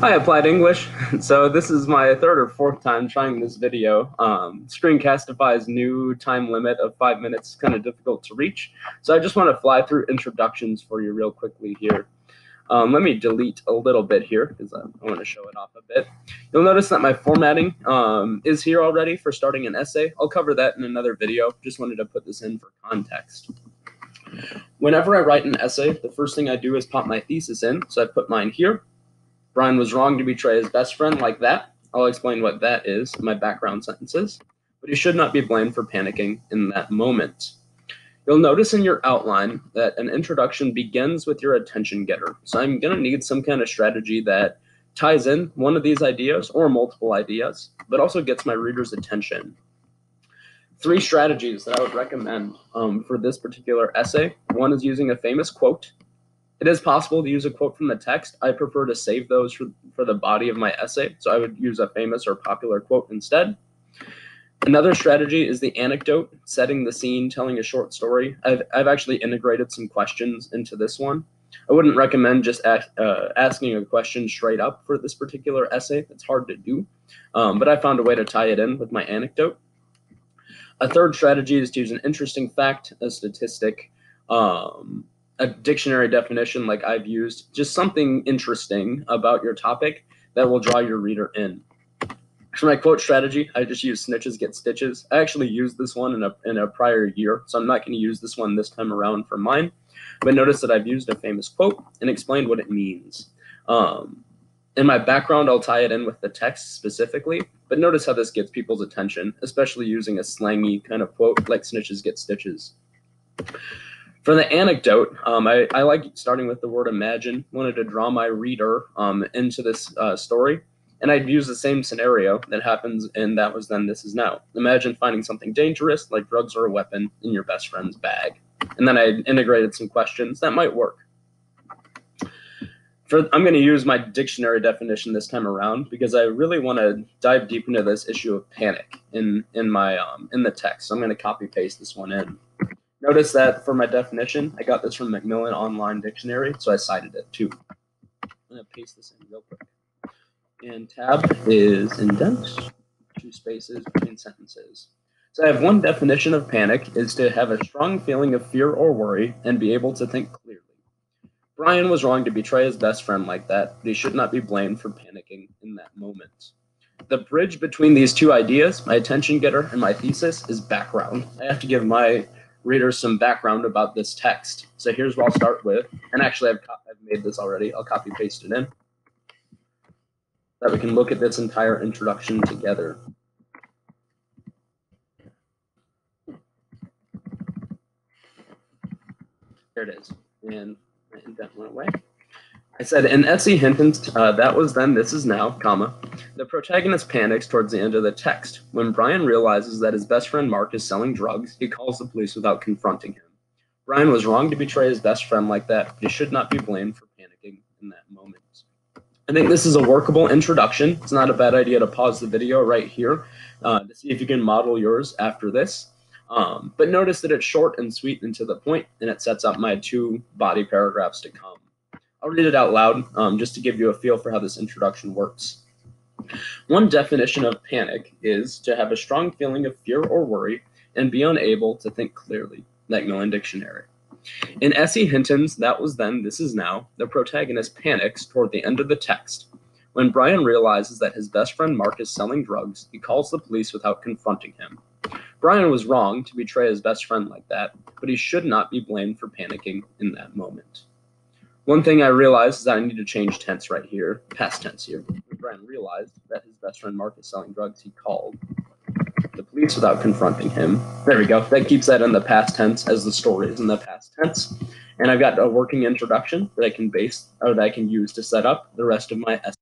Hi, Applied English. So this is my third or fourth time trying this video. Screencastify's new time limit of 5 minutes is kind of difficult to reach. So I just want to fly through introductions for you real quickly here. Let me delete a little bit here because I want to show it off a bit. You'll notice that my formatting is here already for starting an essay. I'll cover that in another video. Just wanted to put this in for context. Whenever I write an essay, the first thing I do is pop my thesis in. So I put mine here. Brian was wrong to betray his best friend like that. I'll explain what that is in my background sentences, but he should not be blamed for panicking in that moment. You'll notice in your outline that an introduction begins with your attention getter. So I'm going to need some kind of strategy that ties in one of these ideas or multiple ideas, but also gets my reader's attention. 3 strategies that I would recommend for this particular essay. One is using a famous quote. It is possible to use a quote from the text. I prefer to save those for the body of my essay, so I would use a famous or popular quote instead. Another strategy is the anecdote, setting the scene, telling a short story. I've actually integrated some questions into this one. I wouldn't recommend just asking a question straight up for this particular essay. It's hard to do, but I found a way to tie it in with my anecdote. A third strategy is to use an interesting fact, a statistic, a dictionary definition like I've used, just something interesting about your topic that will draw your reader in. For my quote strategy, I just use snitches get stitches. I actually used this one in a prior year, so I'm not going to use this one this time around for mine. But notice that I've used a famous quote and explained what it means. In my background, I'll tie it in with the text specifically, but notice how this gets people's attention, especially using a slangy kind of quote like snitches get stitches. For the anecdote, I like starting with the word imagine. Wanted to draw my reader into this story, and I'd use the same scenario that happens in That Was Then, This Is Now. Imagine finding something dangerous, like drugs or a weapon, in your best friend's bag. And then I integrated some questions that might work. I'm going to use my dictionary definition this time around because I really want to dive deep into this issue of panic in the text. So I'm going to copy paste this one in. Notice that for my definition, I got this from Macmillan Online Dictionary, so I cited it too. I'm going to paste this in real quick. And tab is indent, 2 spaces between sentences. So I have one definition of panic is to have a strong feeling of fear or worry and be able to think clearly. Brian was wrong to betray his best friend like that, but he should not be blamed for panicking in that moment. The bridge between these 2 ideas, my attention getter and my thesis, is background. I have to give my readers some background about this text. So here's what I'll start with. And actually, I've made this already. I'll copy paste it in. That we can look at this entire introduction together. There it is. And my indent went away. I said, in S.E. Hinton's That Was Then, This Is Now, comma, the protagonist panics towards the end of the text. When Brian realizes that his best friend Mark is selling drugs, he calls the police without confronting him. Brian was wrong to betray his best friend like that, but he should not be blamed for panicking in that moment. I think this is a workable introduction. It's not a bad idea to pause the video right here to see if you can model yours after this. But notice that it's short and sweet and to the point, and it sets up my 2 body paragraphs to come. I'll read it out loud just to give you a feel for how this introduction works. One definition of panic is to have a strong feeling of fear or worry and be unable to think clearly, Macmillan Dictionary. In S.E. Hinton's That Was Then, This Is Now, the protagonist panics toward the end of the text. When Brian realizes that his best friend Mark is selling drugs, he calls the police without confronting him. Brian was wrong to betray his best friend like that, but he should not be blamed for panicking in that moment. One thing I realized is that I need to change tense right here, past tense here. When Brian realized that his best friend Mark is selling drugs, he called the police without confronting him. There we go. That keeps that in the past tense as the story is in the past tense. And I've got a working introduction that I can use to set up the rest of my essay.